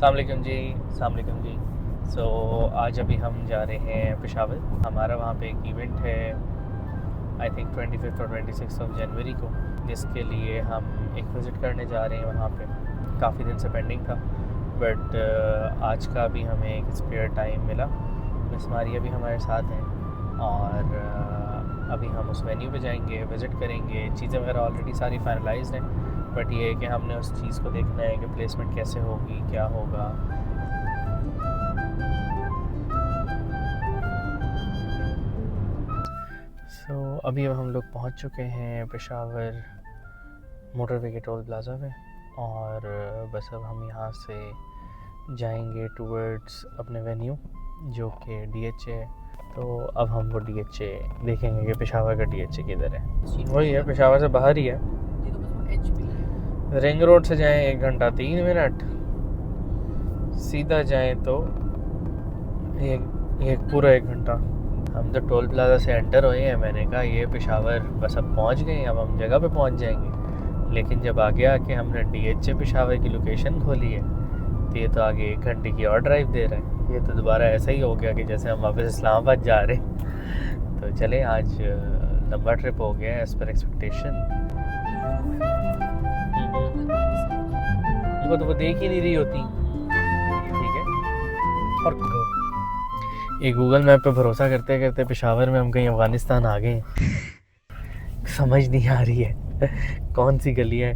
अस्सलामुअलैकुम जी। सो आज अभी हम जा रहे हैं पेशावर। हमारा वहाँ पे एक इवेंट है, आई थिंक 25 और 26 ऑफ जनवरी को, जिसके लिए हम एक विज़िट करने जा रहे हैं वहाँ पे। काफ़ी दिन से पेंडिंग था, बट आज का भी हमें एक स्पेयर टाइम मिला। मिस मारिया भी हमारे साथ हैं और अभी हम उस वेन्यू पे जाएंगे, विज़िट करेंगे। चीज़ें वगैरह ऑलरेडी सारी फाइनलाइज्ड हैं, बट ये है कि हमने उस चीज़ को देखना है कि प्लेसमेंट कैसे होगी, क्या होगा। अभी हम लोग पहुंच चुके हैं पेशावर मोटरवे के टोल प्लाज़ा पे, और बस अब हम यहाँ से जाएंगे टूवर्ड्स अपने वेन्यू जो कि DHA है। तो अब हम वो DHA देखेंगे कि पेशावर का DHA किधर है। वही है, पेशावर से बाहर ही है। रिंग रोड से जाएं 1 घंटा 3 मिनट, सीधा जाएं तो एक पूरा 1 घंटा। हम तो टोल प्लाज़ा से एंटर हुए हैं। मैंने कहा ये पेशावर बस अब पहुंच गए हैं, अब हम जगह पे पहुंच जाएंगे। लेकिन जब आगे आके हमने DHA पेशावर की लोकेशन खोली है तो ये तो आगे 1 घंटे की और ड्राइव दे रहा है। ये तो दोबारा ऐसा ही हो गया कि जैसे हम वापस इस्लामाबाद जा रहे हैं। तो चले, आज लंबा ट्रिप हो गया एज़ पर एक्सपेक्टेशन। तो वो देख ही नहीं रही होती, ठीक है। और ये गूगल मैप पे भरोसा करते करते पेशावर में हम कहीं अफ़गानिस्तान आ गए हैं। समझ नहीं आ रही है कौन सी गली है।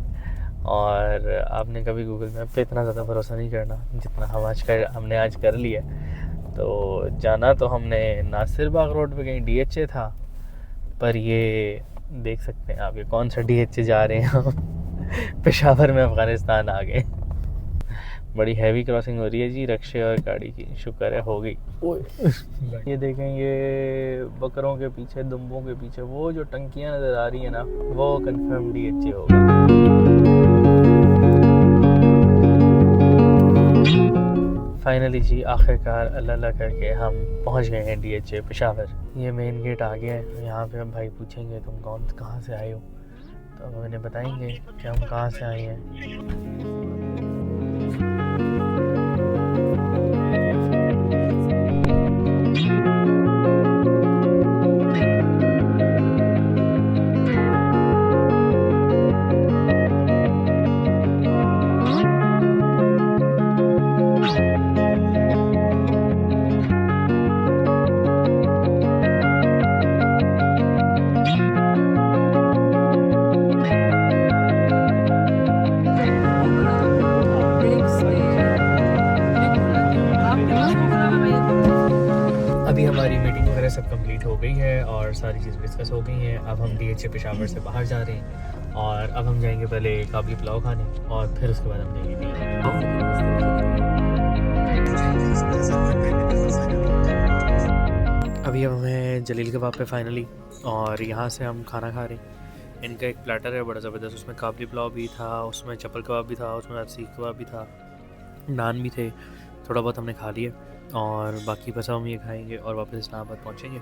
और आपने कभी गूगल मैप पे इतना ज़्यादा भरोसा नहीं करना जितना हमने आज कर लिया। तो जाना तो हमने नासिर बाग रोड पे कहीं DHA था, पर ये देख सकते हैं आप, ये कौन सा DHA जा रहे हैं हम। पेशावर में अफ़गानिस्तान आ गए। बड़ी हैवी क्रॉसिंग हो रही है जी रक्शे और गाड़ी की, शुक्र है हो गई। ये देखें, ये बकरों के पीछे, दुम्बों के पीछे वो जो टंकियां नज़र आ रही है ना, वो कंफर्म DHA होगा। फाइनली जी, आखिरकार अल्लाह करके हम पहुंच गए हैं DHA पेशावर। ये मेन गेट आ गया है। यहाँ पे हम भाई पूछेंगे तुम कहाँ से आए हो, तो हम इन्हें बताएंगे कि हम कहाँ से आए हैं। अभी हमारी मीटिंग वगैरह सब कंप्लीट हो गई है और सारी चीज़ डिस्कस हो गई हैं। अब हम DHA पेशावर से बाहर जा रहे हैं और अब हम जाएंगे पहले काबली पुलाव खाने और फिर उसके बाद हम जाएंगे। अभी हम हैं जलील कबाब पे फाइनली, और यहाँ से हम खाना खा रहे हैं। इनका एक प्लेटर है बड़ा ज़बरदस्त, उसमें काबली पुलाव भी था, उसमें चप्पल कबाब भी था, उसमें सीख कबाब भी था, नान भी थे। थोड़ा बहुत हमने खा लिया और बाकी बस हम ये खाएंगे और वापस इस्लामाबाद पहुंचेंगे,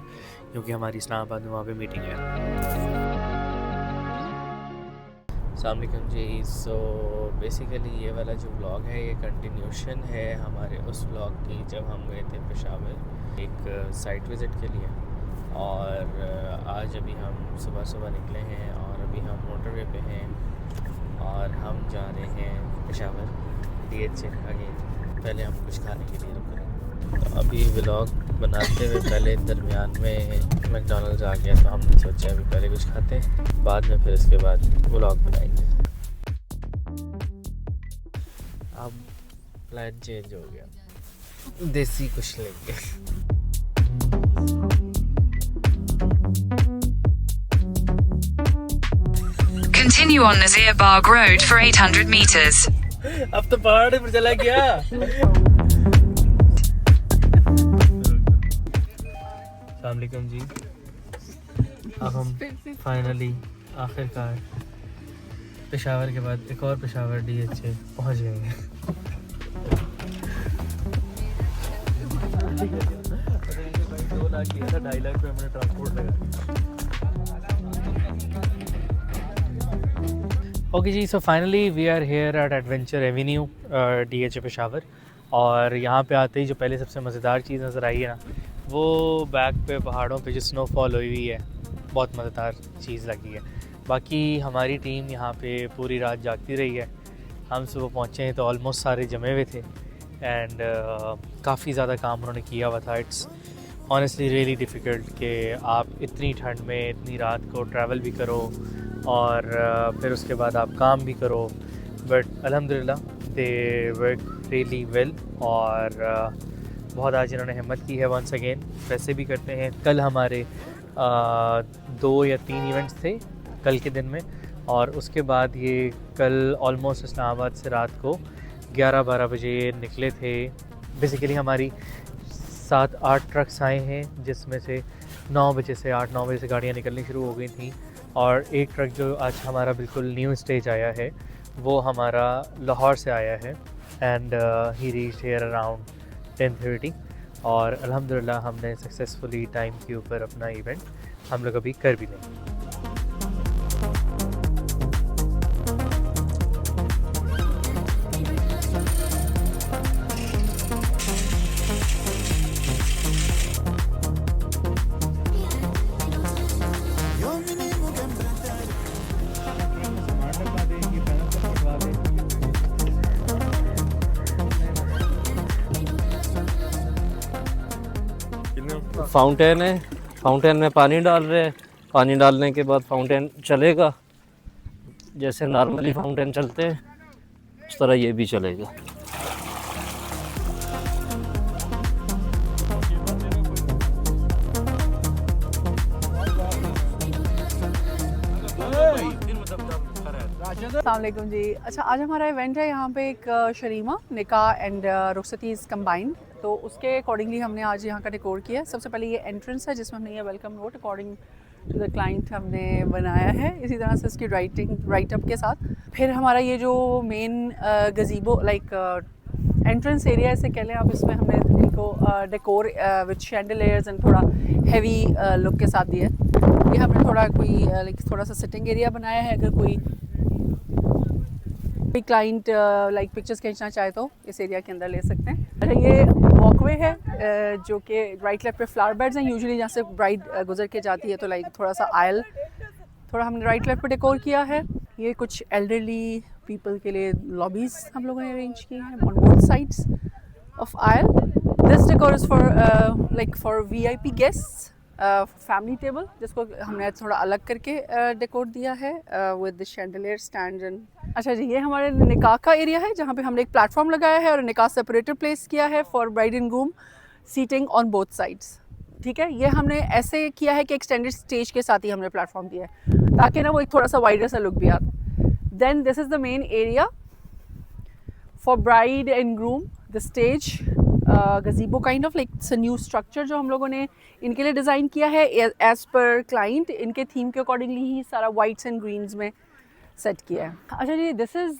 क्योंकि हमारी इस्लामाबाद में वहाँ पे मीटिंग है। अस्सलाम वालेकुम जी। सो बेसिकली ये वाला जो व्लॉग है ये कंटिन्यूशन है हमारे उस व्लॉग की जब हम गए थे पेशावर एक साइट विज़िट के लिए। और आज अभी हम सुबह निकले हैं और अभी हम मोटरवे पे हैं और हम जा रहे हैं पेशावर DHA अगेन। पहले हम कुछ खाने के लिए रुक रहे हैं। तो अभी व्लॉग बनाते हुए पहले दरमियान में मैकडॉनल्ड्स आ गया, तो हमने सोचा अभी पहले कुछ खाते हैं, बाद में फिर इसके बाद व्लॉग बनाएंगे। अब प्लान चेंज हो गया, देसी कुछ लेंगे। Continue on Nazir Bagh Road for 800 meters. अब तो पहाड़ पर चला गया। अस्सलाम वालेकुम जी। अब हम फाइनली आखिरकार पेशावर के बाद एक और पेशावर DHA पहुंच गए हैं। 2 लाख किया था, 2.5 लाख पे हमने ट्रांसपोर्ट लगा। ओके जी, so finally we are here at adventure avenue DHA Peshawar. और यहाँ पे आते ही जो पहले सबसे मज़ेदार चीज़ नज़र आई है ना, वो बैक पे पहाड़ों पे जो स्नोफॉल हुई हुई है, बहुत मज़ेदार चीज़ लगी है। बाकी हमारी टीम यहाँ पे पूरी रात जागती रही है। हम सुबह पहुँचे हैं तो ऑलमोस्ट सारे जमे हुए थे एंड काफ़ी ज़्यादा काम उन्होंने किया हुआ था। इट्स ऑनेस्टली रियली डिफ़िकल्ट कि आप इतनी ठंड में इतनी रात को ट्रैवल भी करो और फिर उसके बाद आप काम भी करो, बट अल्हम्दुलिल्लाह दे वर्क रियली वेल। और बहुत आज इन्होंने हिम्मत की है वंस अगेन। वैसे भी करते हैं। कल हमारे 2 या 3 इवेंट्स थे कल के दिन में, और उसके बाद ये कल ऑलमोस्ट इस्लामाबाद से रात को 11-12 बजे निकले थे। बेसिकली हमारी 7-8 ट्रक्स आए हैं, जिसमें से 9 बजे से 8-9 बजे से गाड़ियाँ निकलनी शुरू हो गई थी। और एक ट्रक जो आज हमारा बिल्कुल न्यू स्टेज आया है, वो हमारा लाहौर से आया है and he reached here around 10:30। और अल्हम्दुलिल्लाह हमने सक्सेसफुली टाइम के ऊपर अपना इवेंट हम लोग अभी कर भी लेंगे। फाउंटेन है, फाउंटेन में पानी डाल रहे हैं। पानी डालने के बाद फाउंटेन चलेगा, जैसे नॉर्मली फाउंटेन चलते हैं उस तरह ये भी चलेगा। अस्सलाम वालेकुम जी। अच्छा, आज हमारा इवेंट है यहाँ पे एक शरीमा निकाह एंड रुखसतीज़ कंबाइंड, तो उसके अकॉर्डिंगली हमने आज यहाँ का डेकोर किया है। सबसे पहले ये एंट्रेंस है जिसमें हमने ये welcome note according to the client हमने बनाया है, इसी तरह से इसकी राइट अप के साथ। फिर हमारा ये जो मेन गजीबो लाइक एंट्रेंस एरिया इसे कह लें आप, इसमें हमने इनको डेकोर विद शैंडलियर्स एंड थोड़ा हैवी लुक के साथ दिया है। ये हमने थोड़ा कोई लाइक थोड़ा सा सिटिंग एरिया बनाया है, अगर कोई क्लाइंट लाइक पिक्चर्स खींचना चाहे तो इस एरिया के अंदर ले सकते हैं। अच्छा, ये वॉकवे है जो कि राइट लेफ्ट पे फ्लावर बेड्स हैं। यूजुअली जहाँ से ब्राइड गुजर के जाती है तो लाइक थोड़ा सा आयल थोड़ा हमने राइट लेफ्ट पे डेकोर किया है। ये कुछ एल्डरली पीपल के लिए लॉबीज़ हम लोगों ने अरेंज की हैं on both sides of oil. This decor is for like for VIP guests, family table, जिसको हमने थोड़ा अलग करके डेकोर दिया है with the chandelier stand and. अच्छा जी, ये हमारे निकाह का एरिया है जहाँ पे हमने एक प्लेटफॉर्म लगाया है और निकाह सेपरेटर प्लेस किया है for bride and groom seating on both sides. ठीक है, ये हमने ऐसे किया है कि एक्सटेंडेड स्टेज के साथ ही हमने प्लेटफॉर्म दिया है ताकि ना वो एक थोड़ा सा वाइडर सा लुक भी आता। Then this is the main area for bride and groom, the stage gazebo kind of like it's a new structure जो हम लोगों ने इनके लिए डिज़ाइन किया है एज़ पर क्लाइंट। इनके थीम के अकॉर्डिंगली ही सारा वाइट्स एंड ग्रीन्स में सेट किया है। अच्छा जी, this is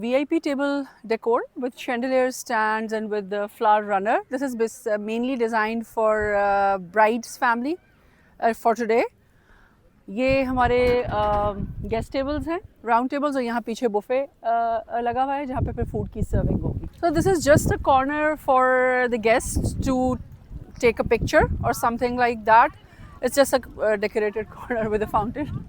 VIP table decor with chandelier stands and with flower runner. This is mainly designed for bride's family for today. ये हमारे गेस्ट टेबल्स हैं, राउंड टेबल्स, और यहाँ पीछे बुफे लगा हुआ है जहाँ पे फिर फूड की सर्विंग होगी। So this is just a corner for the guest to take a picture और something like that. It's just a decorated corner with a fountain.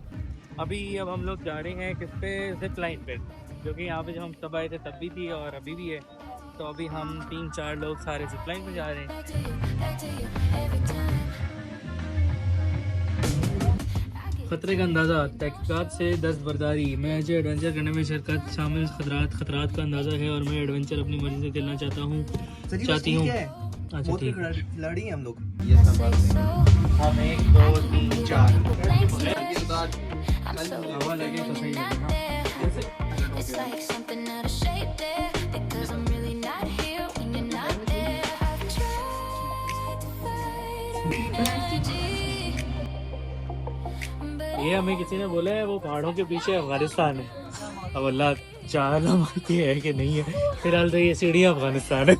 अभी अब हम लोग जा रहे हैं किस पे, जिप लाइन पे, जो कि यहाँ पे जब हम तब आए थे तब भी थी और अभी भी है। तो अभी हम 3-4 लोग सारे जिप लाइन पे जा रहे हैं। खतरे का अंदाज़ा, तहकीकात से दस्तबरदारी। मैं जो एडवेंचर करने में शिरकत शामिल खतरात का अंदाज़ा है और मैं एडवेंचर अपनी मर्जी से करना चाहता हूँ चाहती हूँ। अच्छा ठीक है, लड़ी हम लोग। हम 1 2 3 4 हवा लगे तो सही है ना। It's like something out of shape there, because I'm really not here when you're not there. I've tried to fight energy, but ये हमें किसी ने बोला है वो पहाड़ों के पीछे अफगानिस्तान है। अब अल्लाह जानना मानती है कि नहीं है, फिलहाल तो ये सीढ़ियाँ अफगानिस्तान है।